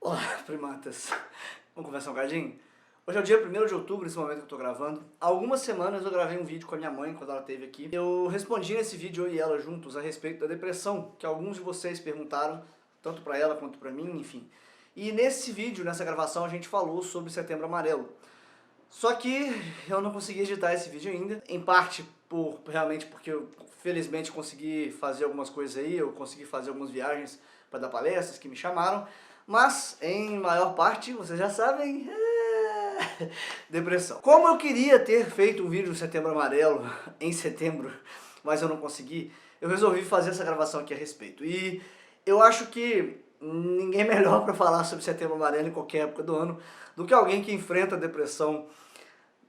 Olá, primatas. Vamos conversar um bocadinho? Hoje é o dia 1º de outubro, nesse momento que eu tô gravando. Há algumas semanas eu gravei um vídeo com a minha mãe, quando ela esteve aqui. Eu respondi nesse vídeo, eu e ela juntos, a respeito da depressão, que alguns de vocês perguntaram, tanto pra ela quanto pra mim, enfim. E nesse vídeo, nessa gravação, a gente falou sobre Setembro Amarelo. Só que eu não consegui editar esse vídeo ainda, em parte realmente porque eu felizmente consegui fazer algumas coisas aí, eu consegui fazer algumas viagens para dar palestras que me chamaram, mas em maior parte, vocês já sabem, depressão. Como eu queria ter feito um vídeo do Setembro Amarelo em setembro, mas eu não consegui, eu resolvi fazer essa gravação aqui a respeito. E eu acho que ninguém melhor para falar sobre Setembro Amarelo em qualquer época do ano do que alguém que enfrenta a depressão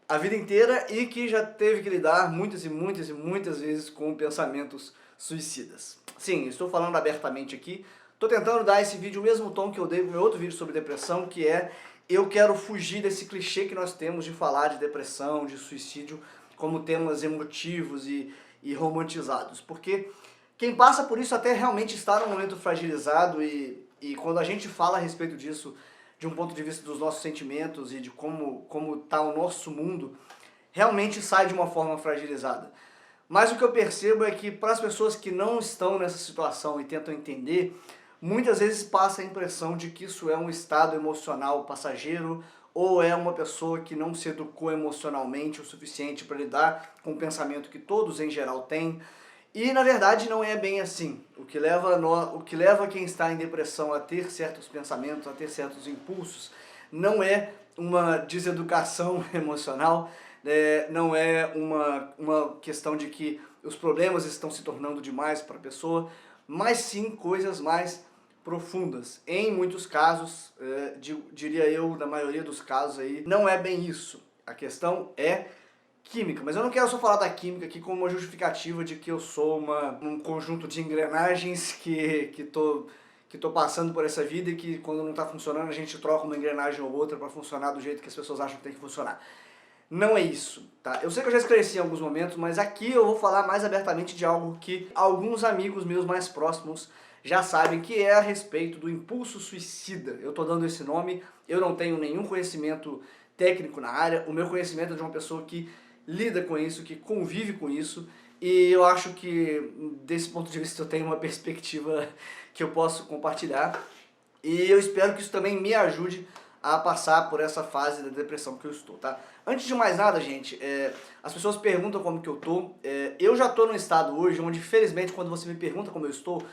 a vida inteira e que já teve que lidar muitas e muitas e muitas vezes com pensamentos suicidas. Sim, estou falando abertamente aqui, estou tentando dar esse vídeo o mesmo tom que eu dei no meu outro vídeo sobre depressão, que é eu quero fugir desse clichê que nós temos de falar de depressão, de suicídio, como temas emotivos e romantizados, porque quem passa por isso até realmente está num momento fragilizado e quando a gente fala a respeito disso, de um ponto de vista dos nossos sentimentos e de como está o nosso mundo, realmente sai de uma forma fragilizada. Mas o que eu percebo é que para as pessoas que não estão nessa situação e tentam entender, muitas vezes passa a impressão de que isso é um estado emocional passageiro ou é uma pessoa que não se educou emocionalmente o suficiente para lidar com o pensamento que todos em geral têm. E na verdade não é bem assim. O que leva quem está em depressão a ter certos pensamentos, a ter certos impulsos, não é uma deseducação emocional, não é uma questão de que os problemas estão se tornando demais para a pessoa, mas sim coisas mais profundas. Em muitos casos, diria eu, na maioria dos casos aí, não é bem isso. A questão é química, mas eu não quero só falar da química aqui como uma justificativa de que eu sou um conjunto de engrenagens que tô passando por essa vida e que quando não está funcionando a gente troca uma engrenagem ou outra para funcionar do jeito que as pessoas acham que tem que funcionar. Não é isso, tá? Eu sei que eu já esclareci em alguns momentos, mas aqui eu vou falar mais abertamente de algo que alguns amigos meus mais próximos já sabem, que é a respeito do impulso suicida. Eu tô dando esse nome, eu não tenho nenhum conhecimento técnico na área, o meu conhecimento é de uma pessoa que lida com isso, que convive com isso, e eu acho que desse ponto de vista eu tenho uma perspectiva que eu posso compartilhar, e eu espero que isso também me ajude a passar por essa fase da depressão que eu estou, tá? Antes de mais nada, gente, as pessoas perguntam como que eu tô, eu já tô num estado hoje onde, felizmente, quando você me pergunta como eu estou,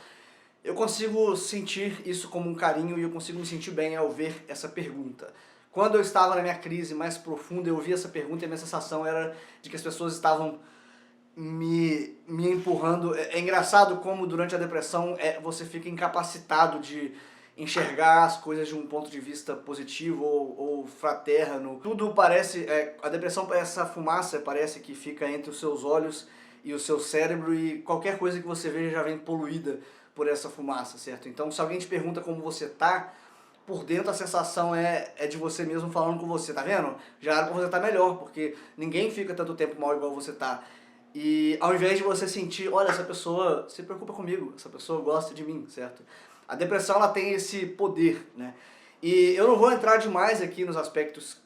eu consigo sentir isso como um carinho e eu consigo me sentir bem ao ver essa pergunta. Quando eu estava na minha crise mais profunda, eu ouvi essa pergunta e a minha sensação era de que as pessoas estavam me empurrando. É engraçado como durante a depressão você fica incapacitado de enxergar as coisas de um ponto de vista positivo ou fraterno. Tudo parece, a depressão parece essa fumaça, parece que fica entre os seus olhos e o seu cérebro e qualquer coisa que você veja já vem poluída por essa fumaça, certo? Então se alguém te pergunta como você tá, por dentro a sensação é de você mesmo falando com você, tá vendo? Já era pra você estar melhor, porque ninguém fica tanto tempo mal igual você tá. E ao invés de você sentir, olha, essa pessoa se preocupa comigo, essa pessoa gosta de mim, certo? A depressão ela tem esse poder, né? E eu não vou entrar demais aqui nos aspectos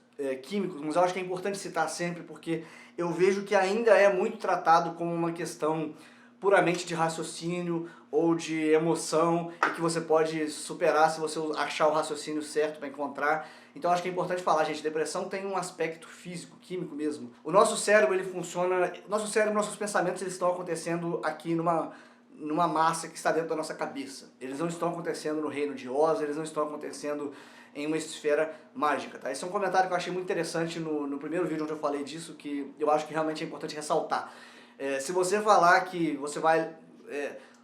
químicos, mas eu acho que é importante citar sempre, porque eu vejo que ainda é muito tratado como uma questão puramente de raciocínio ou de emoção e que você pode superar se você achar o raciocínio certo para encontrar. Então acho que é importante falar, gente, depressão tem um aspecto físico, químico mesmo. O nosso cérebro, ele funciona, nosso cérebro, nossos pensamentos, eles estão acontecendo aqui numa massa que está dentro da nossa cabeça. Eles não estão acontecendo no reino de Oz, eles não estão acontecendo em uma esfera mágica, tá? Esse é um comentário que eu achei muito interessante no primeiro vídeo onde eu falei disso, que eu acho que realmente é importante ressaltar. Se você falar que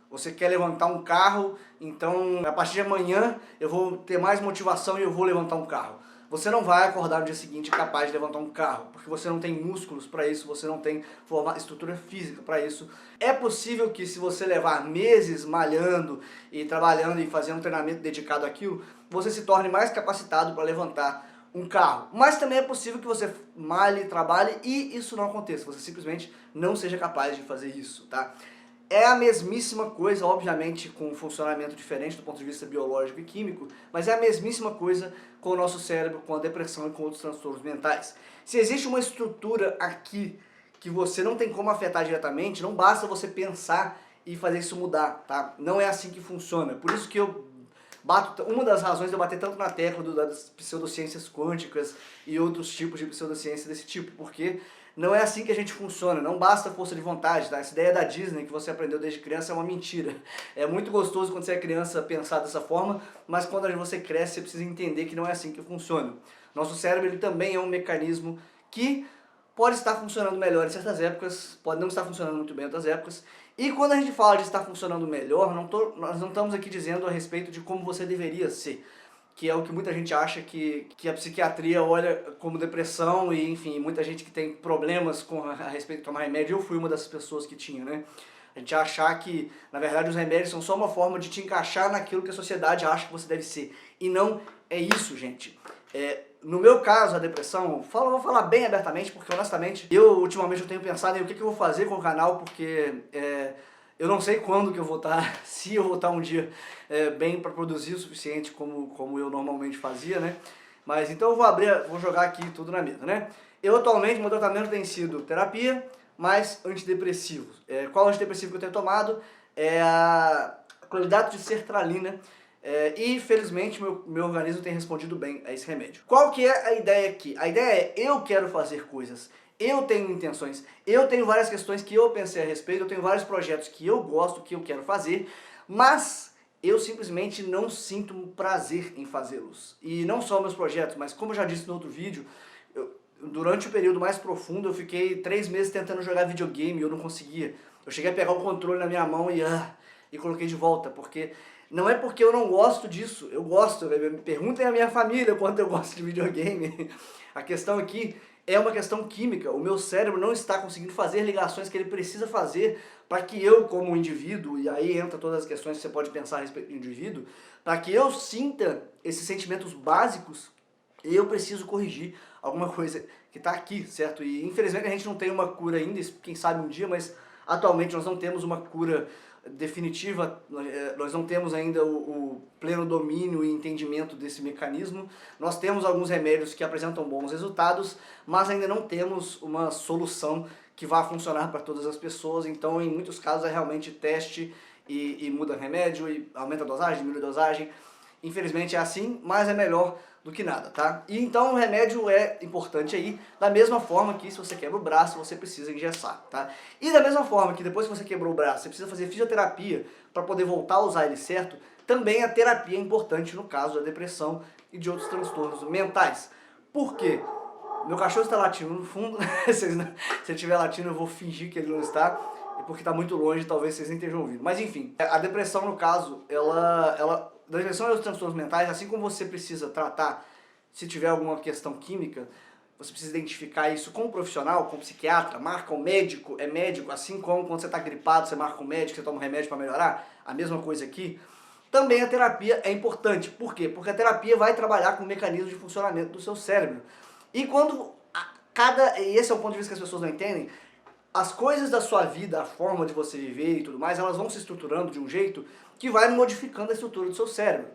você quer levantar um carro, então a partir de amanhã eu vou ter mais motivação e eu vou levantar um carro. Você não vai acordar no dia seguinte capaz de levantar um carro, porque você não tem músculos para isso, você não tem estrutura física para isso. É possível que se você levar meses malhando e trabalhando e fazendo um treinamento dedicado àquilo, você se torne mais capacitado para levantar um carro. Mas também é possível que você malhe, trabalhe e isso não aconteça, você simplesmente não seja capaz de fazer isso, tá? é a mesmíssima coisa, obviamente com um funcionamento diferente do ponto de vista biológico e químico, mas é a mesmíssima coisa com o nosso cérebro, com a depressão e com outros transtornos mentais. Se existe uma estrutura aqui que você não tem como afetar diretamente, não basta você pensar e fazer isso mudar, tá? Não é assim que funciona. Por isso que eu bato, uma das razões de eu bater tanto na tecla das pseudociências quânticas e outros tipos de pseudociência desse tipo, porque não é assim que a gente funciona, não basta força de vontade, tá? Essa ideia da Disney que você aprendeu desde criança é uma mentira. É muito gostoso quando você é criança pensar dessa forma, mas quando você cresce você precisa entender que não é assim que funciona. Nosso cérebro ele também é um mecanismo que pode estar funcionando melhor em certas épocas, pode não estar funcionando muito bem em outras épocas. E quando a gente fala de estar funcionando melhor, nós não estamos aqui dizendo a respeito de como você deveria ser, que é o que muita gente acha que a psiquiatria olha como depressão e, enfim, muita gente que tem problemas a respeito de tomar remédio. Eu fui uma dessas pessoas que tinha, né? A gente achar que, na verdade, os remédios são só uma forma de te encaixar naquilo que a sociedade acha que você deve ser. E não é isso, gente. No meu caso, a depressão, vou falar bem abertamente, porque honestamente, ultimamente eu tenho pensado em o que eu vou fazer com o canal, porque eu não sei quando que eu vou estar, se eu vou estar um dia bem para produzir o suficiente como eu normalmente fazia, né? Mas então eu vou jogar aqui tudo na mesa, né? Eu atualmente, meu tratamento tem sido terapia, mais antidepressivos. Qual antidepressivo que eu tenho tomado? É a cloridato de sertralina. E felizmente meu organismo tem respondido bem a esse remédio. Qual que é a ideia aqui? A ideia é, eu quero fazer coisas, eu tenho intenções, eu tenho várias questões que eu pensei a respeito, eu tenho vários projetos que eu gosto, que eu quero fazer, mas eu simplesmente não sinto prazer em fazê-los. E não só meus projetos, mas como eu já disse no outro vídeo, durante o período mais profundo eu fiquei 3 meses tentando jogar videogame e eu não conseguia. Eu cheguei a pegar o controle na minha mão e coloquei de volta, porque não é porque eu não gosto disso, eu gosto, me perguntem à minha família quanto eu gosto de videogame. A questão aqui é uma questão química, o meu cérebro não está conseguindo fazer ligações que ele precisa fazer para que eu, como indivíduo, e aí entra todas as questões que você pode pensar a respeito do indivíduo, para que eu sinta esses sentimentos básicos, eu preciso corrigir alguma coisa que está aqui, certo? E infelizmente a gente não tem uma cura ainda, quem sabe um dia, mas atualmente nós não temos uma cura definitiva, nós não temos ainda o pleno domínio e entendimento desse mecanismo. Nós temos alguns remédios que apresentam bons resultados, mas ainda não temos uma solução que vá funcionar para todas as pessoas, então em muitos casos é realmente teste e muda remédio, e aumenta a dosagem, diminui a dosagem. Infelizmente é assim, mas é melhor do que nada, tá? E então o remédio é importante aí, da mesma forma que se você quebra o braço, você precisa engessar, tá? E da mesma forma que depois que você quebrou o braço, você precisa fazer fisioterapia para poder voltar a usar ele certo, também a terapia é importante no caso da depressão e de outros transtornos mentais. Por quê? Meu cachorro está latindo no fundo, se ele estiver latindo eu vou fingir que ele não está, porque está muito longe, talvez vocês nem estejam ouvindo. Mas enfim, a depressão no caso, da depressão e os transtornos mentais, assim como você precisa tratar, se tiver alguma questão química, você precisa identificar isso com um profissional, com um psiquiatra, marca um médico, é médico, assim como quando você está gripado, você marca um médico, você toma um remédio para melhorar, a mesma coisa aqui. Também a terapia é importante. Por quê? Porque a terapia vai trabalhar com o mecanismo de funcionamento do seu cérebro. E e esse é o ponto de vista que as pessoas não entendem, as coisas da sua vida, a forma de você viver e tudo mais, elas vão se estruturando de um jeito que vai modificando a estrutura do seu cérebro.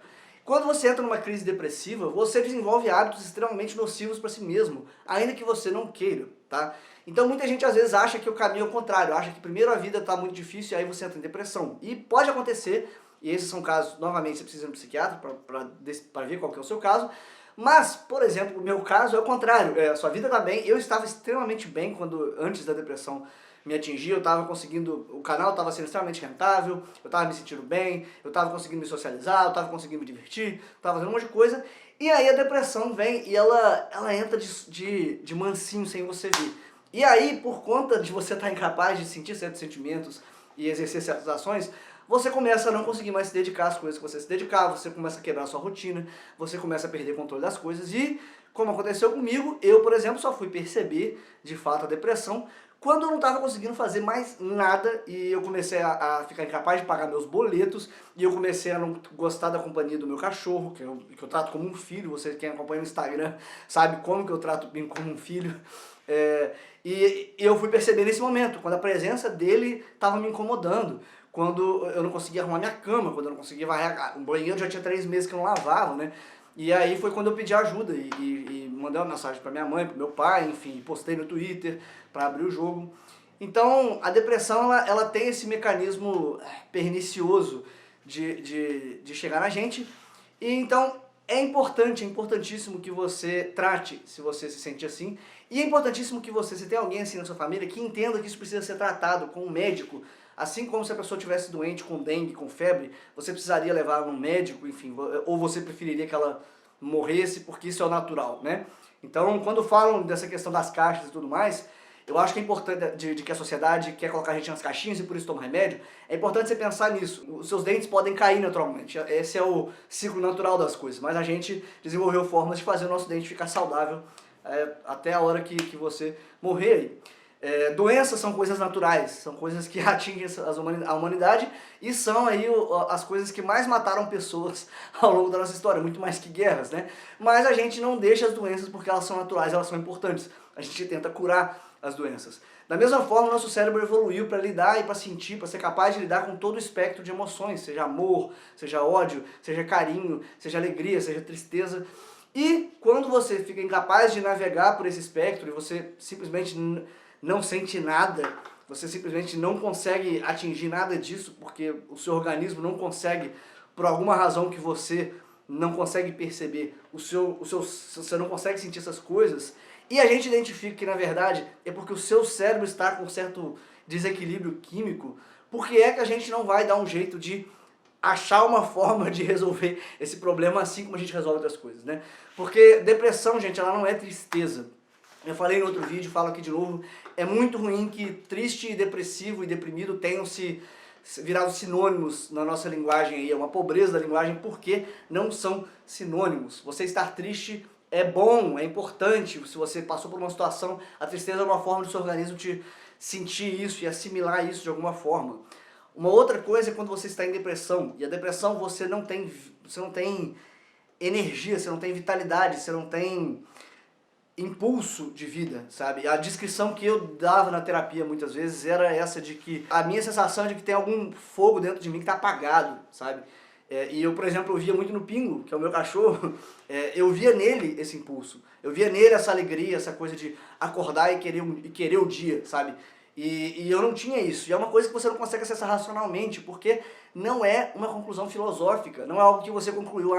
Quando você entra numa crise depressiva, você desenvolve hábitos extremamente nocivos para si mesmo, ainda que você não queira, tá? Então muita gente às vezes acha que o caminho é o contrário, acha que primeiro a vida está muito difícil e aí você entra em depressão. E pode acontecer, e esses são casos, novamente, você precisa de um psiquiatra para ver qual que é o seu caso. Mas, por exemplo, o meu caso é o contrário, a sua vida está bem, eu estava extremamente bem antes da depressão me atingir, eu estava conseguindo, o canal estava sendo extremamente rentável, eu estava me sentindo bem, eu estava conseguindo me socializar, eu estava conseguindo me divertir, estava fazendo um monte de coisa, e aí a depressão vem e ela entra de mansinho sem você ver. E aí, por conta de você estar incapaz de sentir certos sentimentos e exercer certas ações, você começa a não conseguir mais se dedicar às coisas que você se dedicava, você começa a quebrar a sua rotina, você começa a perder controle das coisas e, como aconteceu comigo, eu, por exemplo, só fui perceber, de fato, a depressão quando eu não estava conseguindo fazer mais nada e eu comecei a ficar incapaz de pagar meus boletos e eu comecei a não gostar da companhia do meu cachorro, que eu trato como um filho. Você quem acompanha no Instagram sabe como que eu trato bem como um filho. E eu fui perceber nesse momento, quando a presença dele estava me incomodando, quando eu não conseguia arrumar minha cama, quando eu não conseguia varrer, o banheiro já tinha 3 meses que eu não lavava, né? E aí foi quando eu pedi ajuda e mandei uma mensagem para minha mãe, para meu pai, enfim, postei no Twitter para abrir o jogo. Então a depressão ela tem esse mecanismo pernicioso de chegar na gente. E então é importantíssimo que você trate se você se sente assim. E é importantíssimo que você, se tem alguém assim na sua família, que entenda que isso precisa ser tratado com um médico. Assim como se a pessoa estivesse doente com dengue, com febre, você precisaria levar ela num médico, enfim, ou você preferiria que ela morresse porque isso é o natural, né? Então, quando falam dessa questão das caixas e tudo mais, eu acho que é importante de que a sociedade quer colocar a gente nas caixinhas e por isso toma remédio, é importante você pensar nisso. Os seus dentes podem cair naturalmente, esse é o ciclo natural das coisas, mas a gente desenvolveu formas de fazer o nosso dente ficar saudável até a hora que você morrer aí. Doenças são coisas naturais, são coisas que atingem a humanidade e são aí as coisas que mais mataram pessoas ao longo da nossa história, muito mais que guerras, né? Mas a gente não deixa as doenças porque elas são naturais, elas são importantes. A gente tenta curar as doenças. Da mesma forma, o nosso cérebro evoluiu para lidar e para sentir, para ser capaz de lidar com todo o espectro de emoções, seja amor, seja ódio, seja carinho, seja alegria, seja tristeza. E quando você fica incapaz de navegar por esse espectro e você simplesmente não sente nada, você simplesmente não consegue atingir nada disso porque o seu organismo não consegue, por alguma razão que você não consegue perceber, você não consegue sentir essas coisas, e a gente identifica que na verdade é porque o seu cérebro está com um certo desequilíbrio químico. Por que é que a gente não vai dar um jeito de achar uma forma de resolver esse problema assim como a gente resolve outras coisas, né? Porque depressão, gente, ela não é tristeza. Eu falei no outro vídeo, falo aqui de novo, é muito ruim que triste, depressivo e deprimido tenham se virado sinônimos na nossa linguagem aí, é uma pobreza da linguagem porque não são sinônimos. Você estar triste é bom, é importante, se você passou por uma situação, a tristeza é uma forma do seu organismo te sentir isso e assimilar isso de alguma forma. Uma outra coisa é quando você está em depressão, e a depressão você não tem energia, você não tem vitalidade, você não tem impulso de vida, sabe? A descrição que eu dava na terapia muitas vezes era essa de que a minha sensação é de que tem algum fogo dentro de mim que está apagado, sabe? E eu, por exemplo, eu via muito no Pingo, que é o meu cachorro, eu via nele esse impulso, eu via nele essa alegria, essa coisa de acordar e querer o dia, sabe? E eu não tinha isso, e é uma coisa que você não consegue acessar racionalmente, porque não é uma conclusão filosófica, não é algo que você concluiu,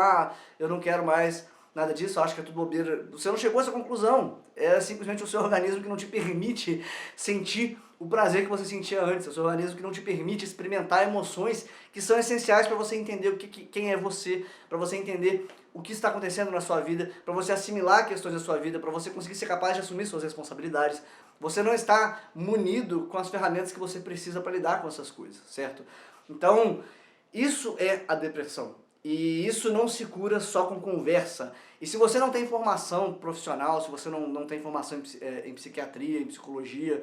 eu não quero mais nada disso, eu acho que é tudo bobeira. Você não chegou a essa conclusão, é simplesmente o seu organismo que não te permite sentir o prazer que você sentia antes, é o seu organismo que não te permite experimentar emoções que são essenciais para você entender quem é você, para você entender o que está acontecendo na sua vida, para você assimilar questões da sua vida, para você conseguir ser capaz de assumir suas responsabilidades. Você não está munido com as ferramentas que você precisa para lidar com essas coisas, certo? Então, isso é a depressão. E isso não se cura só com conversa. E se você não tem formação profissional, se você não tem formação em psiquiatria, em psicologia,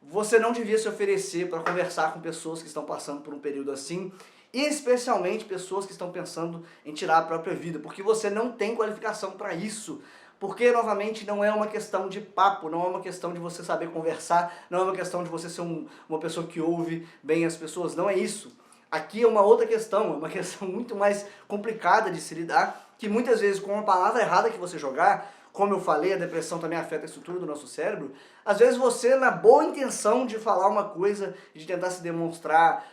você não devia se oferecer para conversar com pessoas que estão passando por um período assim, e especialmente pessoas que estão pensando em tirar a própria vida, porque você não tem qualificação para isso. Porque, novamente, não é uma questão de papo, não é uma questão de você saber conversar, não é uma questão de você ser uma pessoa que ouve bem as pessoas, não é isso. Aqui é uma outra questão, é uma questão muito mais complicada de se lidar, que muitas vezes com uma palavra errada que você jogar, como eu falei, a depressão também afeta a estrutura do nosso cérebro, às vezes você, na boa intenção de falar uma coisa, de tentar se demonstrar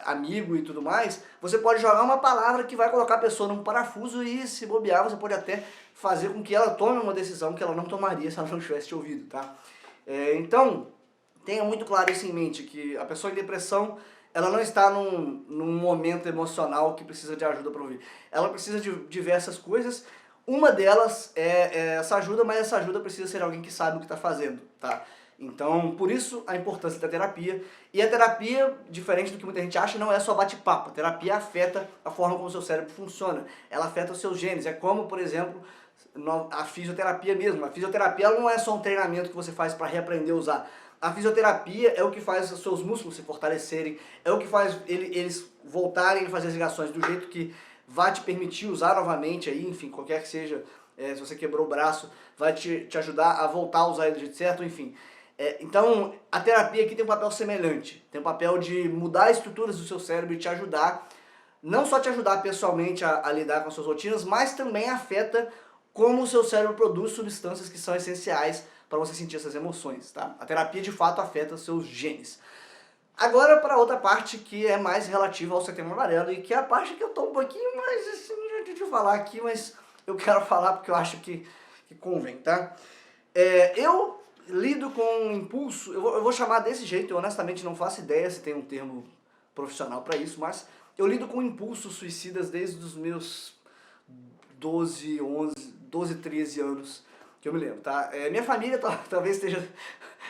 amigo e tudo mais, você pode jogar uma palavra que vai colocar a pessoa num parafuso e, se bobear, você pode até fazer com que ela tome uma decisão que ela não tomaria se ela não tivesse te ouvido, tá? Então, tenha muito claro isso em mente, que a pessoa em depressão, ela não está num momento emocional que precisa de ajuda para ouvir. Ela precisa de diversas coisas. Uma delas é essa ajuda, mas essa ajuda precisa ser alguém que sabe o que está fazendo, tá? Então, por isso a importância da terapia. E a terapia, diferente do que muita gente acha, não é só bate-papo. A terapia afeta a forma como o seu cérebro funciona. Ela afeta os seus genes. É como, por exemplo, a fisioterapia mesmo. A fisioterapia ela não é só um treinamento que você faz para reaprender a usar. A fisioterapia é o que faz os seus músculos se fortalecerem, é o que faz eles voltarem a fazer as ligações do jeito que vai te permitir usar novamente, aí, enfim, qualquer que seja, se você quebrou o braço, vai te ajudar a voltar a usar ele do jeito certo, enfim. Então, a terapia aqui tem um papel semelhante, tem um papel de mudar as estruturas do seu cérebro e te ajudar, não só te ajudar pessoalmente a lidar com as suas rotinas, mas também afeta como o seu cérebro produz substâncias que são essenciais para você sentir essas emoções, tá? A terapia de fato afeta os seus genes. Agora para outra parte que é mais relativa ao Setembro Amarelo e que é a parte que eu tô um pouquinho mais assim, de falar aqui, mas eu quero falar porque eu acho que convém, tá? Eu lido com impulso, eu vou chamar desse jeito, eu honestamente não faço ideia se tem um termo profissional para isso, mas eu lido com impulsos suicidas desde os meus 12, 13 anos que eu me lembro, tá? Minha família talvez esteja,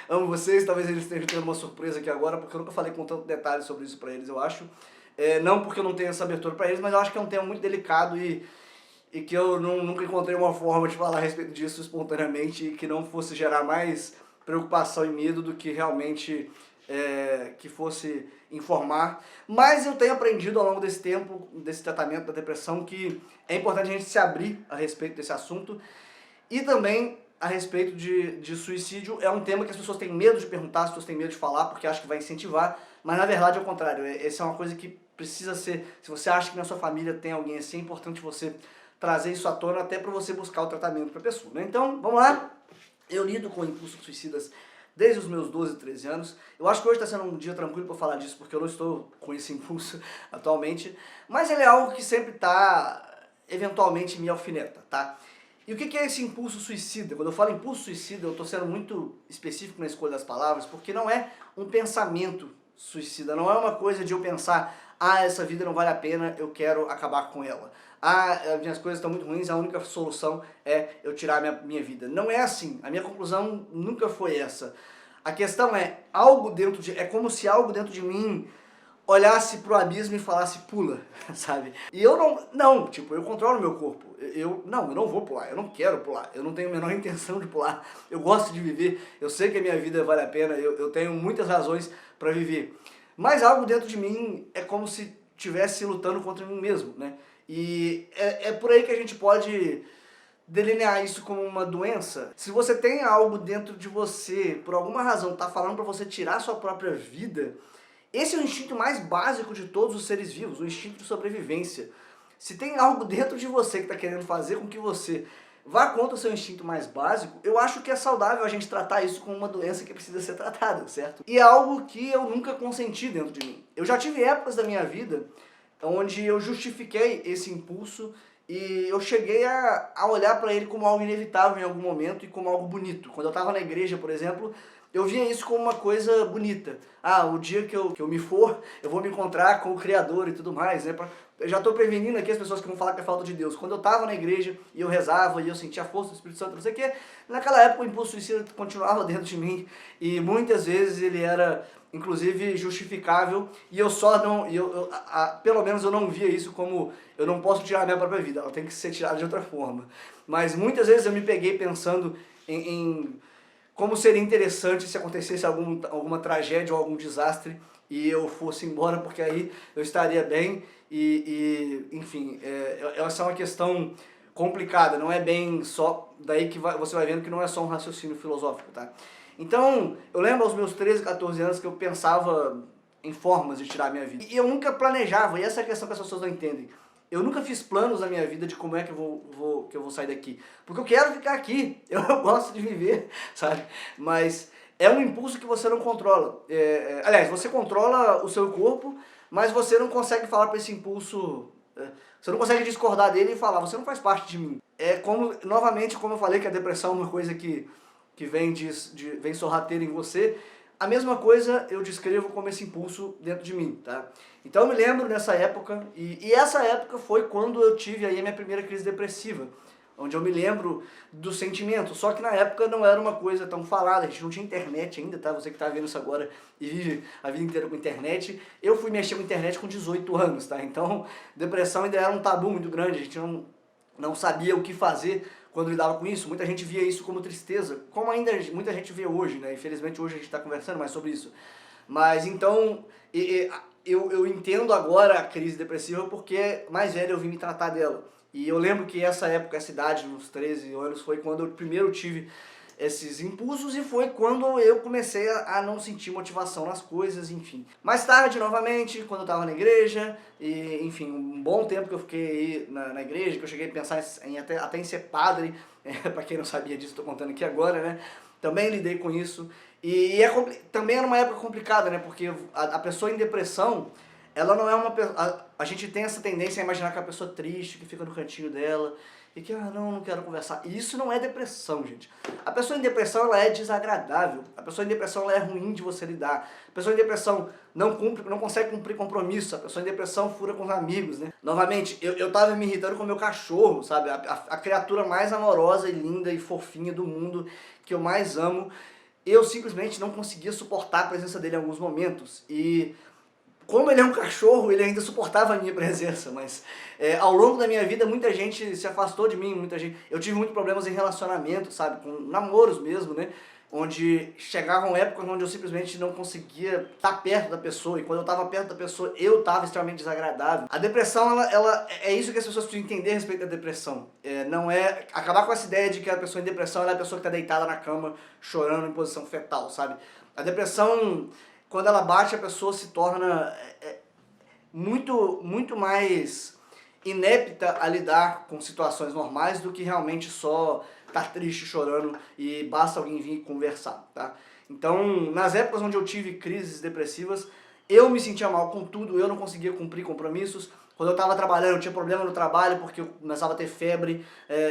amo vocês, talvez eles estejam tendo uma surpresa aqui agora, porque eu nunca falei com tanto detalhe sobre isso pra eles, eu acho. Não porque eu não tenho essa abertura pra eles, mas eu acho que é um tema muito delicado e que eu nunca encontrei uma forma de falar a respeito disso espontaneamente e que não fosse gerar mais preocupação e medo do que realmente que fosse informar. Mas eu tenho aprendido ao longo desse tempo, desse tratamento da depressão, que é importante a gente se abrir a respeito desse assunto. E também a respeito de suicídio, é um tema que as pessoas têm medo de perguntar, as pessoas têm medo de falar porque acham que vai incentivar, mas na verdade é o contrário, essa é uma coisa que precisa ser, se você acha que na sua família tem alguém assim, é importante você trazer isso à tona até para você buscar o tratamento para a pessoa, né? Então, vamos lá, eu lido com impulsos suicidas desde os meus 12, 13 anos, eu acho que hoje está sendo um dia tranquilo para falar disso porque eu não estou com esse impulso atualmente, mas ele é algo que sempre está, eventualmente me alfineta, tá? E o que é esse impulso suicida? Quando eu falo impulso suicida, eu estou sendo muito específico na escolha das palavras, porque não é um pensamento suicida, não é uma coisa de eu pensar, essa vida não vale a pena, eu quero acabar com ela. Minhas coisas estão muito ruins, a única solução é eu tirar minha vida. Não é assim, a minha conclusão nunca foi essa. A questão é, é como se algo dentro de mim olhasse pro abismo e falasse, pula, sabe? E eu tipo, eu controlo meu corpo. Eu não vou pular, eu não quero pular, eu não tenho a menor intenção de pular. Eu gosto de viver, eu sei que a minha vida vale a pena, eu tenho muitas razões para viver. Mas algo dentro de mim é como se estivesse lutando contra mim mesmo, né? E é por aí que a gente pode delinear isso como uma doença. Se você tem algo dentro de você, por alguma razão, tá falando para você tirar a sua própria vida, esse é o instinto mais básico de todos os seres vivos, o instinto de sobrevivência. Se tem algo dentro de você que está querendo fazer com que você vá contra o seu instinto mais básico, eu acho que é saudável a gente tratar isso como uma doença que precisa ser tratada, certo? E é algo que eu nunca consenti dentro de mim. Eu já tive épocas da minha vida onde eu justifiquei esse impulso e eu cheguei a olhar para ele como algo inevitável em algum momento e como algo bonito. Quando eu estava na igreja, por exemplo, eu via isso como uma coisa bonita. O dia que eu me for, eu vou me encontrar com o Criador e tudo mais, né? Eu já estou prevenindo aqui as pessoas que vão falar que é falta de Deus. Quando eu estava na igreja e eu rezava e eu sentia a força do Espírito Santo, não sei o quê, naquela época o impulso suicida continuava dentro de mim e muitas vezes ele era, inclusive, justificável e eu só não, pelo menos eu não via isso como, eu não posso tirar a minha própria vida, ela tem que ser tirada de outra forma. Mas muitas vezes eu me peguei pensando em como seria interessante se acontecesse alguma tragédia ou algum desastre e eu fosse embora, porque aí eu estaria bem enfim, essa é uma questão complicada, não é bem só, daí que você vai vendo que não é só um raciocínio filosófico, tá? Então, eu lembro aos meus 13, 14 anos que eu pensava em formas de tirar a minha vida. E eu nunca planejava, e essa é a questão que as pessoas não entendem. Eu nunca fiz planos na minha vida de como é que eu vou sair daqui. Porque eu quero ficar aqui, eu gosto de viver, sabe? Mas é um impulso que você não controla. Aliás, você controla o seu corpo, mas você não consegue falar para esse impulso... Você não consegue discordar dele e falar, você não faz parte de mim. É como, novamente, como eu falei que a depressão é uma coisa que vem sorrateira em você, a mesma coisa eu descrevo como esse impulso dentro de mim, tá? Então eu me lembro nessa época, e essa época foi quando eu tive aí a minha primeira crise depressiva, onde eu me lembro do sentimento. Só que na época não era uma coisa tão falada, a gente não tinha internet ainda, tá? Você que tá vendo isso agora e vive a vida inteira com internet. Eu fui mexer com internet com 18 anos, tá? Então, depressão ainda era um tabu muito grande, a gente não sabia o que fazer quando lidava com isso. Muita gente via isso como tristeza, como ainda muita gente vê hoje, né? Infelizmente hoje a gente está conversando mais sobre isso. Mas então, eu entendo agora a crise depressiva porque mais velho eu vim me tratar dela. E eu lembro que essa época, essa idade, uns 13 anos, foi quando eu primeiro tive esses impulsos e foi quando eu comecei a não sentir motivação nas coisas, enfim. Mais tarde, novamente, quando eu estava na igreja, e enfim, um bom tempo que eu fiquei aí na igreja, que eu cheguei a pensar até em ser padre, para quem não sabia disso, estou contando aqui agora, né? Também lidei com isso. E também era uma época complicada, né? Porque a pessoa em depressão, ela não é uma pessoa... A gente tem essa tendência a imaginar que é uma pessoa triste, que fica no cantinho dela, e que, não quero conversar. E isso não é depressão, gente. A pessoa em depressão, ela é desagradável. A pessoa em depressão, ela é ruim de você lidar. A pessoa em depressão não consegue cumprir compromisso. A pessoa em depressão fura com os amigos, né? Novamente, eu tava me irritando com o meu cachorro, sabe? A criatura mais amorosa e linda e fofinha do mundo, que eu mais amo. Eu simplesmente não conseguia suportar a presença dele em alguns momentos. E como ele é um cachorro, ele ainda suportava a minha presença, mas ao longo da minha vida muita gente se afastou de mim, eu tive muitos problemas em relacionamento, sabe, com namoros mesmo, né, onde chegavam épocas onde eu simplesmente não conseguia estar perto da pessoa, e quando eu estava perto da pessoa eu estava extremamente desagradável. A depressão, ela é isso que as pessoas precisam entender a respeito da depressão, não é acabar com essa ideia de que a pessoa em depressão ela é a pessoa que está deitada na cama chorando em posição fetal, sabe. A depressão, quando ela bate, a pessoa se torna muito mais inepta a lidar com situações normais do que realmente só estar triste, chorando e basta alguém vir conversar, tá? Então, nas épocas onde eu tive crises depressivas, eu me sentia mal com tudo, eu não conseguia cumprir compromissos. Quando eu estava trabalhando, eu tinha problema no trabalho porque eu começava a ter febre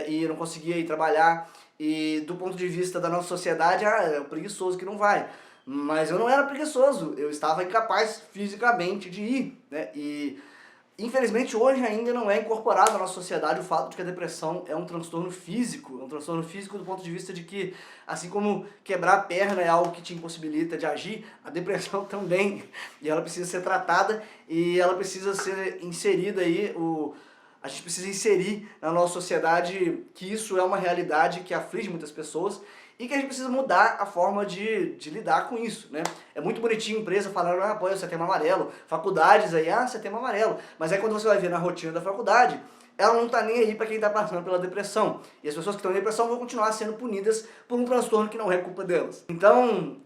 e eu não conseguia ir trabalhar. E do ponto de vista da nossa sociedade, é o preguiçoso que não vai. Mas eu não era preguiçoso, eu estava incapaz fisicamente de ir, né? E infelizmente hoje ainda não é incorporado na nossa sociedade o fato de que a depressão é um transtorno físico do ponto de vista de que, assim como quebrar a perna é algo que te impossibilita de agir, a depressão também, e ela precisa ser tratada e ela precisa ser inserida aí, a gente precisa inserir na nossa sociedade que isso é uma realidade que aflige muitas pessoas, e que a gente precisa mudar a forma de lidar com isso, né? É muito bonitinho empresa falando, pô, é Setembro Amarelo, faculdades aí, Setembro Amarelo, mas aí quando você vai ver na rotina da faculdade, ela não tá nem aí para quem tá passando pela depressão. E as pessoas que estão em depressão vão continuar sendo punidas por um transtorno que não é culpa delas. Então,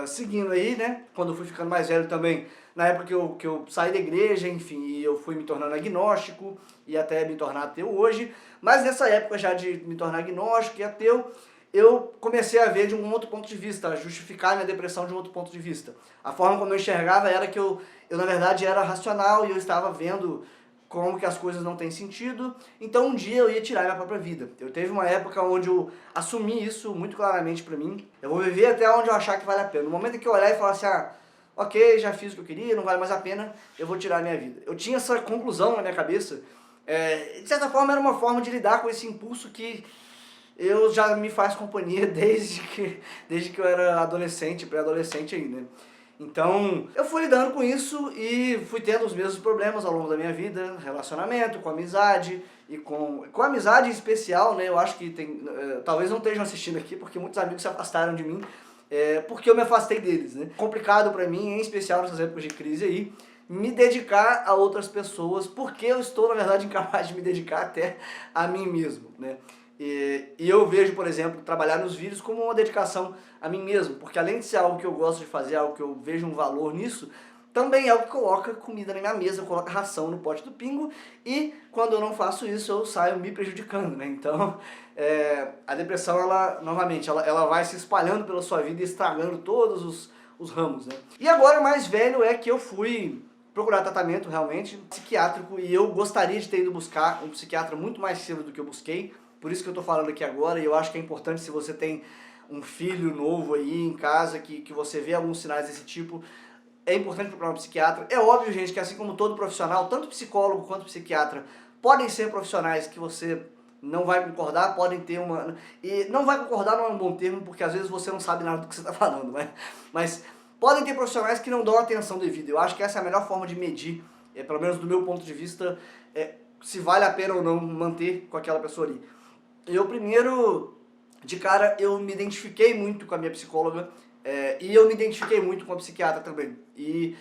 seguindo aí, né, quando eu fui ficando mais velho também, na época que eu saí da igreja, enfim, e eu fui me tornando agnóstico e até me tornar ateu hoje, mas nessa época já de me tornar agnóstico e ateu, eu comecei a ver de um outro ponto de vista, a justificar a minha depressão de um outro ponto de vista. A forma como eu enxergava era que eu na verdade era racional e eu estava vendo como que as coisas não têm sentido, então um dia eu ia tirar minha própria vida. Eu teve uma época onde eu assumi isso muito claramente pra mim, eu vou viver até onde eu achar que vale a pena. No momento em que eu olhar e falar assim, ok, já fiz o que eu queria, não vale mais a pena, eu vou tirar a minha vida. Eu tinha essa conclusão na minha cabeça, de certa forma era uma forma de lidar com esse impulso que eu já me faz companhia desde que eu era adolescente, pré-adolescente ainda. Então, eu fui lidando com isso e fui tendo os mesmos problemas ao longo da minha vida, relacionamento, com amizade, e com amizade em especial, né, eu acho que talvez não estejam assistindo aqui, porque muitos amigos se afastaram de mim, porque eu me afastei deles, né. Complicado pra mim, em especial nessas épocas de crise aí, me dedicar a outras pessoas, porque eu estou, na verdade, incapaz de me dedicar até a mim mesmo, né. E eu vejo, por exemplo, trabalhar nos vídeos como uma dedicação a mim mesmo, porque além de ser algo que eu gosto de fazer, algo que eu vejo um valor nisso, também é algo que coloca comida na minha mesa, coloca ração no pote do pingo, e quando eu não faço isso eu saio me prejudicando, né? Então, a depressão, novamente, ela vai se espalhando pela sua vida e estragando todos os ramos, né? E agora, mais velho, é que eu fui procurar tratamento realmente psiquiátrico, e eu gostaria de ter ido buscar um psiquiatra muito mais cedo do que eu busquei. Por isso que eu tô falando aqui agora, e eu acho que é importante, se você tem um filho novo aí em casa, que você vê alguns sinais desse tipo, é importante procurar um psiquiatra. É óbvio, gente, que assim como todo profissional, tanto psicólogo quanto psiquiatra, podem ser profissionais que você não vai concordar, podem ter uma... E não vai concordar não é um bom termo, porque às vezes você não sabe nada do que você está falando, né? Mas podem ter profissionais que não dão atenção devida. Eu acho que essa é a melhor forma de medir, pelo menos do meu ponto de vista, se vale a pena ou não manter com aquela pessoa ali. Eu primeiro, de cara, eu me identifiquei muito com a minha psicóloga, e eu me identifiquei muito com a psiquiatra também. E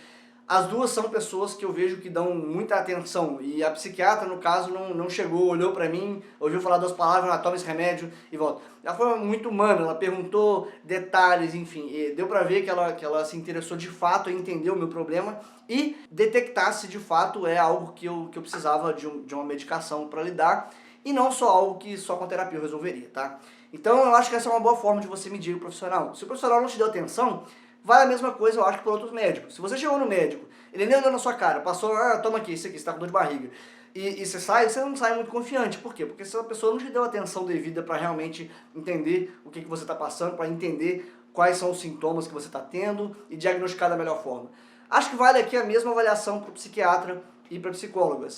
as duas são pessoas que eu vejo que dão muita atenção. E a psiquiatra, no caso, não chegou, olhou pra mim, ouviu falar 2 palavras, toma esse remédio e volta. Ela foi muito humana, ela perguntou detalhes, enfim. E deu pra ver que ela se interessou de fato em entender o meu problema e detectar se de fato é algo que eu precisava de uma medicação pra lidar. E não só algo que só com terapia eu resolveria, tá? Então eu acho que essa é uma boa forma de você medir o profissional. Se o profissional não te deu atenção, vai a mesma coisa, eu acho, para outros médicos. Se você chegou no médico, ele nem olhou na sua cara, passou, toma aqui, isso aqui, você tá com dor de barriga, e você não sai muito confiante. Por quê? Porque essa pessoa não te deu atenção devida para realmente entender o que você está passando, para entender quais são os sintomas que você está tendo e diagnosticar da melhor forma. Acho que vale aqui a mesma avaliação para o psiquiatra e para a psicóloga.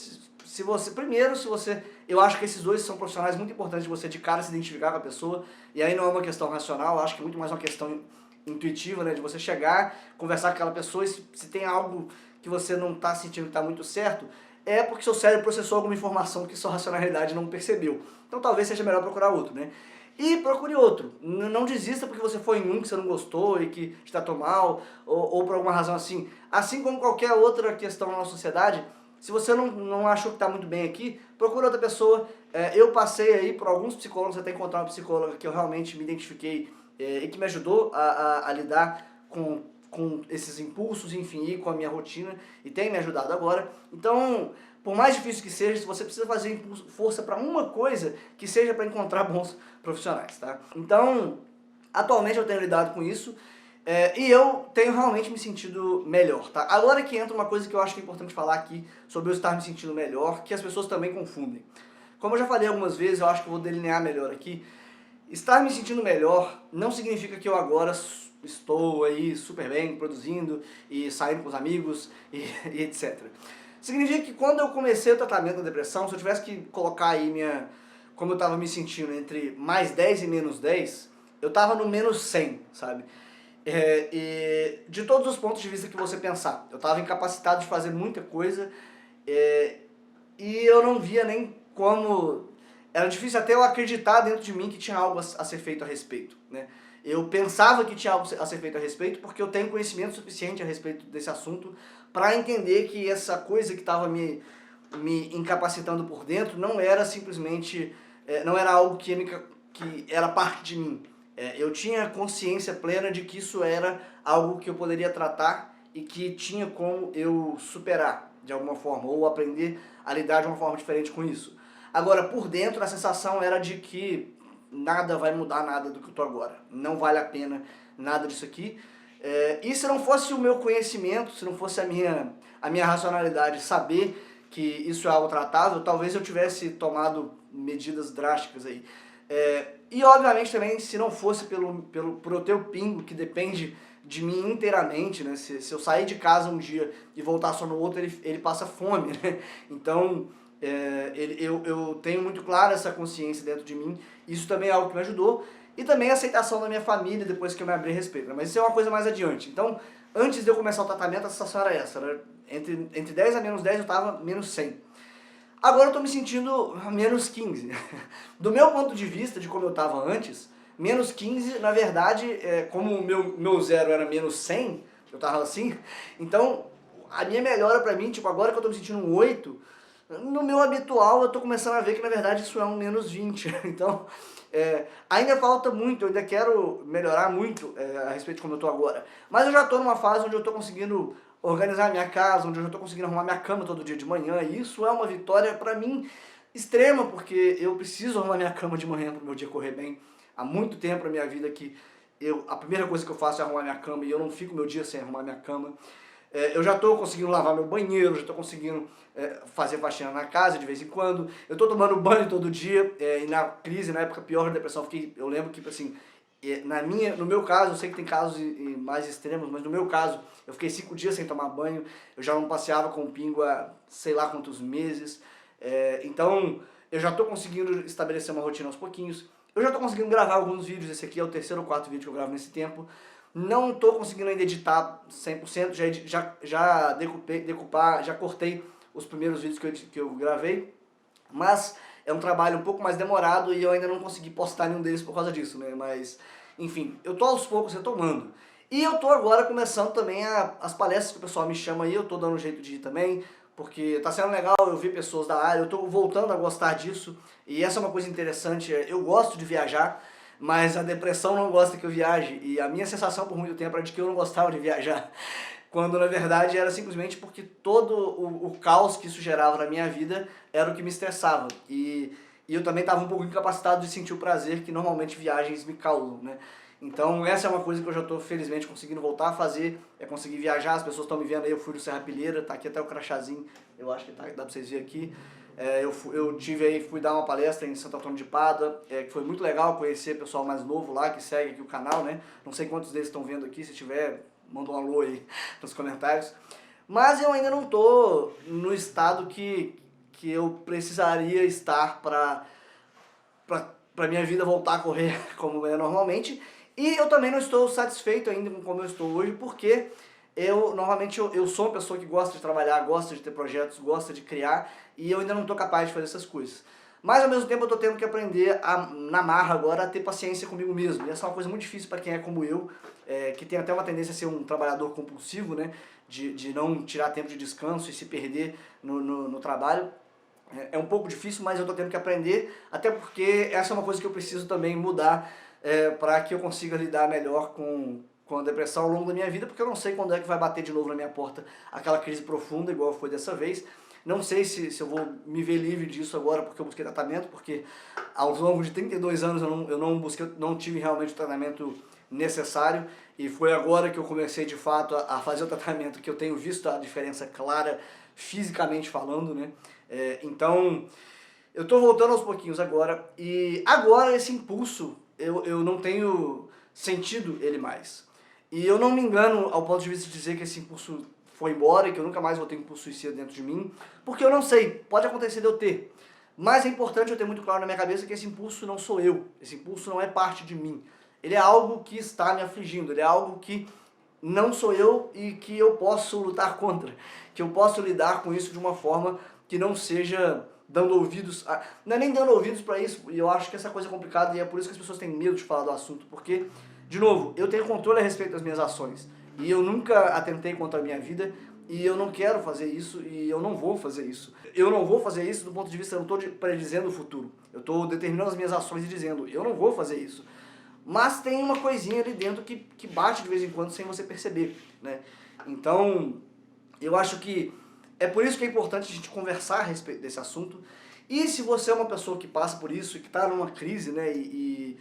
Eu acho que esses dois são profissionais muito importantes de você de cara se identificar com a pessoa, e aí não é uma questão racional, eu acho que é muito mais uma questão intuitiva, né, de você chegar, conversar com aquela pessoa e se tem algo que você não está sentindo que está muito certo, é porque seu cérebro processou alguma informação que sua racionalidade não percebeu. Então talvez seja melhor procurar outro, né? E procure outro. Não desista porque você foi em um que você não gostou e que te tratou mal, ou por alguma razão assim. Assim como qualquer outra questão na nossa sociedade, se você não achou que está muito bem aqui, procura outra pessoa. Eu passei aí por alguns psicólogos até encontrar uma psicóloga que eu realmente me identifiquei e que me ajudou a lidar com esses impulsos, enfim, e com a minha rotina, e tem me ajudado agora. Então, por mais difícil que seja, se você precisa fazer força para uma coisa, que seja para encontrar bons profissionais, tá? Então, atualmente eu tenho lidado com isso, e eu tenho realmente me sentido melhor, tá? Agora que entra uma coisa que eu acho que é importante falar aqui, sobre eu estar me sentindo melhor, que as pessoas também confundem. Como eu já falei algumas vezes, eu acho que eu vou delinear melhor aqui. Estar me sentindo melhor não significa que eu agora estou aí super bem, produzindo e saindo com os amigos e etc. Significa que quando eu comecei o tratamento da depressão, se eu tivesse que colocar aí como eu estava me sentindo entre mais 10 e menos 10, eu estava no menos 100, sabe? E de todos os pontos de vista que você pensar, eu estava incapacitado de fazer muita coisa, e eu não via nem como... Era difícil até eu acreditar dentro de mim que tinha algo a ser feito a respeito, né? Eu pensava que tinha algo a ser feito a respeito porque eu tenho conhecimento suficiente a respeito desse assunto para entender que essa coisa que estava me incapacitando por dentro não era simplesmente, não era algo que era parte de mim. Eu tinha consciência plena de que isso era algo que eu poderia tratar e que tinha como eu superar de alguma forma, ou aprender a lidar de uma forma diferente com isso. Agora, por dentro, a sensação era de que nada vai mudar nada do que eu tô agora. Não vale a pena nada disso aqui. E se não fosse o meu conhecimento, se não fosse a minha racionalidade saber que isso é algo tratável, talvez eu tivesse tomado medidas drásticas aí. E obviamente também, se não fosse por eu ter o pingo, que depende de mim inteiramente, né? Se eu sair de casa um dia e voltar só no outro, ele passa fome, né? Então... eu tenho muito clara essa consciência dentro de mim, isso também é algo que me ajudou, e também a aceitação da minha família depois que eu me abri a respeito, né? Mas isso é uma coisa mais adiante. Então, antes de eu começar o tratamento, a sensação era essa, era entre 10 a menos 10 eu estava menos 100. Agora eu estou me sentindo menos 15. Do meu ponto de vista, de como eu estava antes, menos 15, na verdade, como o meu zero era menos 100, eu estava assim, então a minha melhora pra mim, tipo, agora que eu estou me sentindo um 8, no meu habitual eu tô começando a ver que na verdade isso é um menos 20, então ainda falta muito, eu ainda quero melhorar muito a respeito de como eu tô agora, mas eu já tô numa fase onde eu tô conseguindo organizar a minha casa, onde eu já tô conseguindo arrumar minha cama todo dia de manhã, e isso é uma vitória pra mim extrema, porque eu preciso arrumar minha cama de manhã pro meu dia correr bem. Há muito tempo na minha vida que a primeira coisa que eu faço é arrumar minha cama, e eu não fico meu dia sem arrumar minha cama. Eu já estou conseguindo lavar meu banheiro, já estou conseguindo fazer faxina na casa de vez em quando, eu estou tomando banho todo dia, e na crise, na época pior da depressão, eu lembro que, assim, no meu caso, eu sei que tem casos mais extremos, mas no meu caso, eu fiquei 5 dias sem tomar banho, eu já não passeava com o pingo há sei lá quantos meses, então eu já estou conseguindo estabelecer uma rotina aos pouquinhos, eu já estou conseguindo gravar alguns vídeos, esse aqui é o terceiro ou quarto vídeo que eu gravo nesse tempo, não estou conseguindo ainda editar 100%, já cortei os primeiros vídeos que eu gravei, mas é um trabalho um pouco mais demorado e eu ainda não consegui postar nenhum deles por causa disso, né? Mas, enfim, eu tô aos poucos retomando. E eu tô agora começando também as palestras que o pessoal me chama aí, eu tô dando um jeito de ir também, porque tá sendo legal eu ver pessoas da área, eu tô voltando a gostar disso, e essa é uma coisa interessante, eu gosto de viajar, mas a depressão não gosta que eu viaje, e a minha sensação por muito tempo era de que eu não gostava de viajar, quando na verdade era simplesmente porque todo o caos que isso gerava na minha vida era o que me estressava, e eu também estava um pouco incapacitado de sentir o prazer que normalmente viagens me causam, né? Então essa é uma coisa que eu já estou felizmente conseguindo voltar a fazer, é conseguir viajar, as pessoas estão me vendo aí, eu fui no Serra Pilheira, tá aqui até o crachazinho, eu acho que dá pra vocês verem aqui. Fui dar uma palestra em Santo Antônio de Pádua, que foi muito legal conhecer pessoal mais novo lá, que segue aqui o canal, né? Não sei quantos deles estão vendo aqui, se tiver, manda um alô aí nos comentários. Mas eu ainda não tô no estado que eu precisaria estar pra minha vida voltar a correr como é normalmente. E eu também não estou satisfeito ainda com como eu estou hoje, porque normalmente eu sou uma pessoa que gosta de trabalhar, gosta de ter projetos, gosta de criar, e eu ainda não estou capaz de fazer essas coisas. Mas ao mesmo tempo eu estou tendo que aprender na marra agora a ter paciência comigo mesmo. E essa é uma coisa muito difícil para quem é como eu, que tem até uma tendência a ser um trabalhador compulsivo, né? De não tirar tempo de descanso e se perder no trabalho. É um pouco difícil, mas eu estou tendo que aprender, até porque essa é uma coisa que eu preciso também mudar para que eu consiga lidar melhor com a depressão ao longo da minha vida, porque eu não sei quando é que vai bater de novo na minha porta aquela crise profunda, igual foi dessa vez. Não sei se eu vou me ver livre disso agora porque eu busquei tratamento, porque ao longo de 32 anos eu não tive realmente o tratamento necessário, e foi agora que eu comecei de fato a fazer o tratamento que eu tenho visto a diferença clara, fisicamente falando, né? Então, eu tô voltando aos pouquinhos agora, e agora esse impulso, eu não tenho sentido ele mais. E eu não me engano ao ponto de vista de dizer que esse impulso foi embora e que eu nunca mais vou ter impulso suicida dentro de mim, porque eu não sei, pode acontecer de eu ter. Mas é importante eu ter muito claro na minha cabeça que esse impulso não sou eu, esse impulso não é parte de mim. Ele é algo que está me afligindo, ele é algo que não sou eu e que eu posso lutar contra, que eu posso lidar com isso de uma forma que não seja dando ouvidos, não é nem dando ouvidos para isso, e eu acho que essa coisa é complicada e é por isso que as pessoas têm medo de falar do assunto, porque, de novo, eu tenho controle a respeito das minhas ações, e eu nunca atentei contra a minha vida, e eu não quero fazer isso, e eu não vou fazer isso. Eu não vou fazer isso do ponto de vista, eu não estou predizendo o futuro, eu estou determinando as minhas ações e dizendo, eu não vou fazer isso. Mas tem uma coisinha ali dentro que bate de vez em quando sem você perceber, né? Então, eu acho que é por isso que é importante a gente conversar a respeito desse assunto. E se você é uma pessoa que passa por isso, que está numa crise, né, e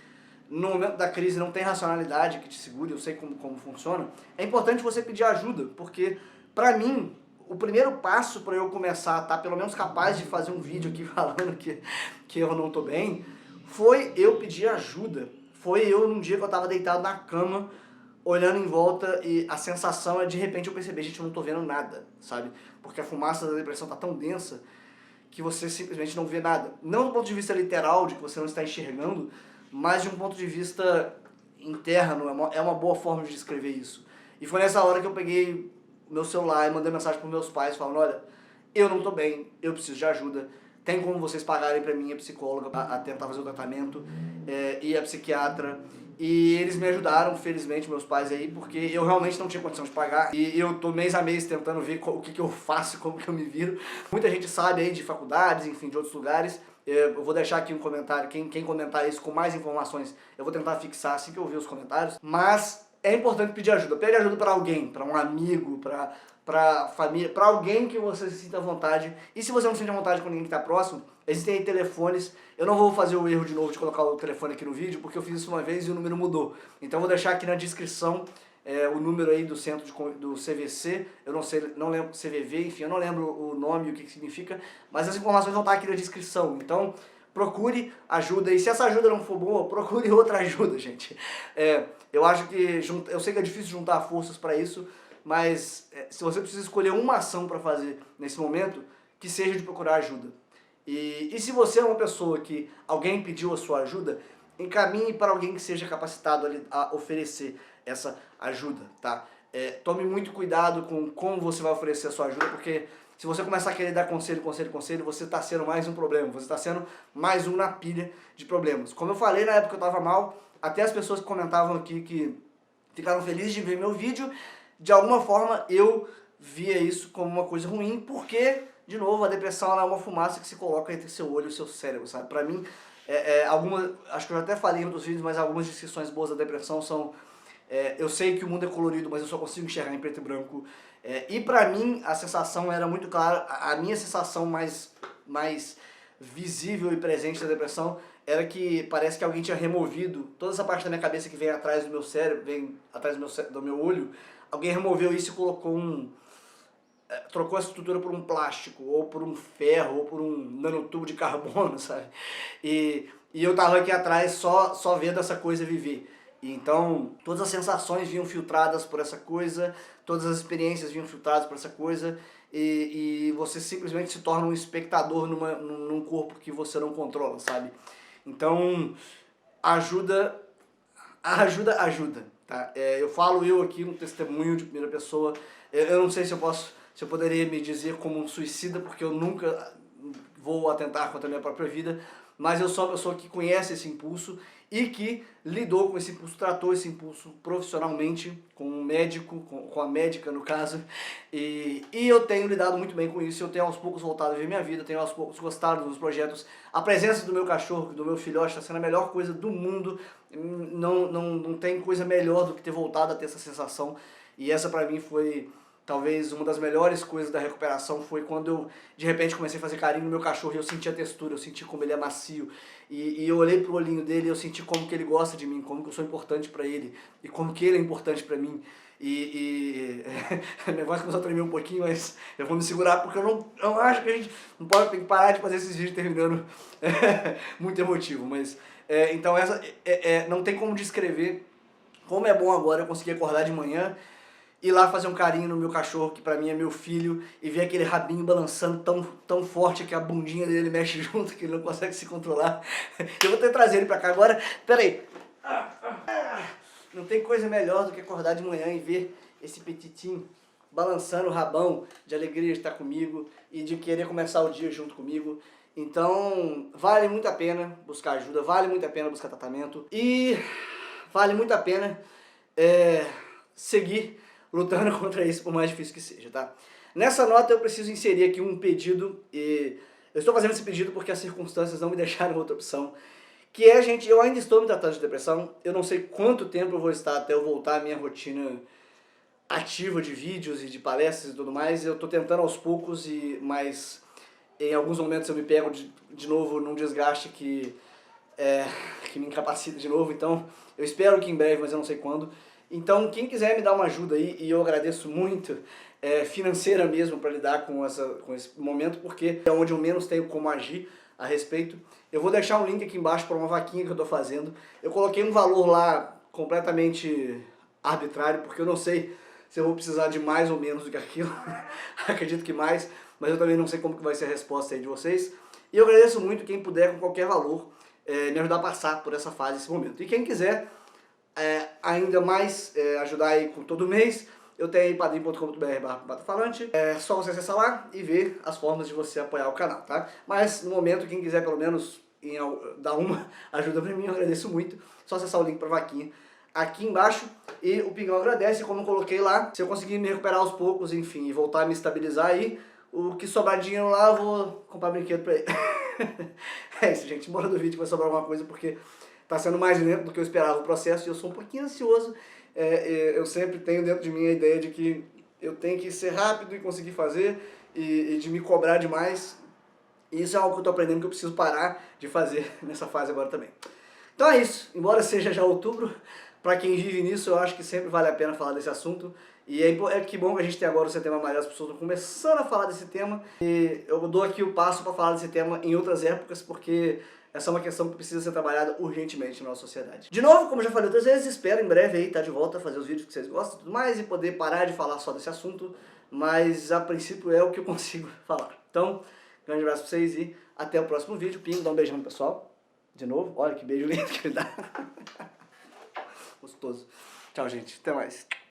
no momento da crise não tem racionalidade que te segure, eu sei como funciona, é importante você pedir ajuda, porque pra mim, o primeiro passo para eu começar a estar pelo menos capaz de fazer um vídeo aqui falando que eu não tô bem, foi eu pedir ajuda. Foi eu num dia que eu tava deitado na cama, olhando em volta, e a sensação é de repente eu perceber, gente, eu não tô vendo nada, sabe? Porque a fumaça da depressão tá tão densa que você simplesmente não vê nada. Não do ponto de vista literal, de que você não está enxergando, mas de um ponto de vista interno, é uma boa forma de descrever isso. E foi nessa hora que eu peguei meu celular e mandei mensagem pros meus pais falando, olha, eu não tô bem, eu preciso de ajuda, tem como vocês pagarem pra mim a psicóloga a tentar fazer o tratamento, e a psiquiatra, e eles me ajudaram, felizmente, meus pais aí, porque eu realmente não tinha condição de pagar, e eu tô mês a mês tentando ver o que eu faço, como que eu me viro. Muita gente sabe aí de faculdades, enfim, de outros lugares, eu vou deixar aqui um comentário, quem comentar isso com mais informações, eu vou tentar fixar assim que eu ver os comentários, mas é importante pedir ajuda. Pede ajuda para alguém, para um amigo, para família, para alguém que você se sinta à vontade. E se você não se sente à vontade com ninguém que está próximo, existem aí telefones. Eu não vou fazer o erro de novo de colocar o telefone aqui no vídeo, porque eu fiz isso uma vez e o número mudou. Então eu vou deixar aqui na descrição o número aí do centro do CVC, eu não sei, não lembro, CVV, enfim, eu não lembro o nome e o que significa, mas as informações vão estar aqui na descrição. Então, procure ajuda, e se essa ajuda não for boa, procure outra ajuda, gente. Eu acho que, eu sei que é difícil juntar forças para isso, mas se você precisa escolher uma ação para fazer nesse momento, que seja de procurar ajuda. E se você é uma pessoa que alguém pediu a sua ajuda, encaminhe para alguém que seja capacitado a oferecer essa ajuda, tá? Tome muito cuidado com como você vai oferecer a sua ajuda, porque se você começar a querer dar conselho, você está sendo mais um problema, você está sendo mais um na pilha de problemas. Como eu falei na época que eu estava mal, até as pessoas que comentavam aqui que ficaram felizes de ver meu vídeo, de alguma forma eu via isso como uma coisa ruim, porque, de novo, a depressão ela é uma fumaça que se coloca entre seu olho e seu cérebro, sabe? Pra mim, acho que eu já até falei em outros vídeos, mas algumas descrições boas da depressão são: eu sei que o mundo é colorido, mas eu só consigo enxergar em preto e branco. E pra mim, a sensação era muito clara, a minha sensação mais visível e presente da depressão era que parece que alguém tinha removido toda essa parte da minha cabeça que vem atrás do meu cérebro, vem atrás do meu olho, alguém removeu isso e colocou trocou essa estrutura por um plástico, ou por um ferro, ou por um nanotubo de carbono, sabe? E eu tava aqui atrás só vendo essa coisa viver. E então, todas as sensações vinham filtradas por essa coisa, todas as experiências vinham filtradas por essa coisa, e você simplesmente se torna um espectador num corpo que você não controla, sabe? Então, ajuda, tá? Eu falo eu aqui, um testemunho de primeira pessoa. Eu não sei se eu poderia me dizer como um suicida, porque eu nunca vou atentar contra a minha própria vida, mas eu sou uma pessoa que conhece esse impulso e que lidou com esse impulso, tratou esse impulso profissionalmente, com um médico, com a médica no caso, e eu tenho lidado muito bem com isso. Eu tenho aos poucos voltado a ver minha vida, tenho aos poucos gostado dos projetos. A presença do meu cachorro, do meu filhote, está sendo a melhor coisa do mundo. Não tem coisa melhor do que ter voltado a ter essa sensação, e essa pra mim foi talvez uma das melhores coisas da recuperação. Foi quando eu, de repente, comecei a fazer carinho no meu cachorro e eu senti a textura, eu senti como ele é macio. E eu olhei pro olhinho dele e eu senti como que ele gosta de mim, como que eu sou importante pra ele e como que ele é importante pra mim. Minha voz começou a tremer um pouquinho, mas eu vou me segurar porque eu acho que a gente não pode, tem que parar de fazer esses vídeos terminando muito emotivo. Mas, então, não tem como descrever como é bom agora eu conseguir acordar de manhã, ir lá fazer um carinho no meu cachorro, que pra mim é meu filho, e ver aquele rabinho balançando tão forte que a bundinha dele mexe junto, que ele não consegue se controlar. Eu vou até trazer ele pra cá agora. Pera aí. Não tem coisa melhor do que acordar de manhã e ver esse petitinho balançando o rabão de alegria de estar comigo e de querer começar o dia junto comigo. Então, vale muito a pena buscar ajuda, vale muito a pena buscar tratamento e vale muito a pena seguir lutando contra isso, por mais difícil que seja, tá? Nessa nota eu preciso inserir aqui um pedido, e eu estou fazendo esse pedido porque as circunstâncias não me deixaram outra opção, que é, gente, eu ainda estou me tratando de depressão, eu não sei quanto tempo eu vou estar até eu voltar à minha rotina ativa de vídeos e de palestras e tudo mais. Eu estou tentando aos poucos, mas em alguns momentos eu me pego de novo num desgaste que me incapacita de novo, então eu espero que em breve, mas eu não sei quando. Então, quem quiser me dar uma ajuda aí, e eu agradeço muito, financeira mesmo, para lidar com esse momento, porque é onde eu menos tenho como agir a respeito. Eu vou deixar um link aqui embaixo para uma vaquinha que eu estou fazendo. Eu coloquei um valor lá completamente arbitrário, porque eu não sei se eu vou precisar de mais ou menos do que aquilo. Acredito que mais, mas eu também não sei como que vai ser a resposta aí de vocês. E eu agradeço muito quem puder, com qualquer valor, me ajudar a passar por essa fase, esse momento. E quem quiser ainda mais ajudar aí com todo mês, eu tenho aí padrim.com.br/batafalante. É só você acessar lá e ver as formas de você apoiar o canal, tá? Mas no momento, quem quiser pelo menos dar uma ajuda pra mim, eu agradeço muito. Só acessar o link pra vaquinha aqui embaixo, e o Pingão agradece. Como eu coloquei lá, se eu conseguir me recuperar aos poucos, enfim, e voltar a me estabilizar aí, o que sobrar dinheiro lá, eu vou comprar brinquedo pra ele. É isso, gente, embora do vídeo vai sobrar alguma coisa, porque tá sendo mais lento do que eu esperava o processo, e eu sou um pouquinho ansioso. Eu sempre tenho dentro de mim a ideia de que eu tenho que ser rápido e conseguir fazer, e de me cobrar demais. E isso é algo que eu tô aprendendo que eu preciso parar de fazer nessa fase agora também. Então é isso, embora seja já outubro, pra quem vive nisso, eu acho que sempre vale a pena falar desse assunto. E que bom que a gente tem agora o Setembro Amarelo, as pessoas estão começando a falar desse tema. E eu dou aqui o passo para falar desse tema em outras épocas, porque essa é uma questão que precisa ser trabalhada urgentemente na nossa sociedade. De novo, como eu já falei outras vezes, espero em breve aí estar de volta a fazer os vídeos que vocês gostam e tudo mais, e poder parar de falar só desse assunto, mas a princípio é o que eu consigo falar. Então, Grande abraço pra vocês e até o próximo vídeo. Pingo, dá um beijão no pessoal. De novo, olha que beijo lindo que ele dá. Gostoso. Tchau, gente. Até mais.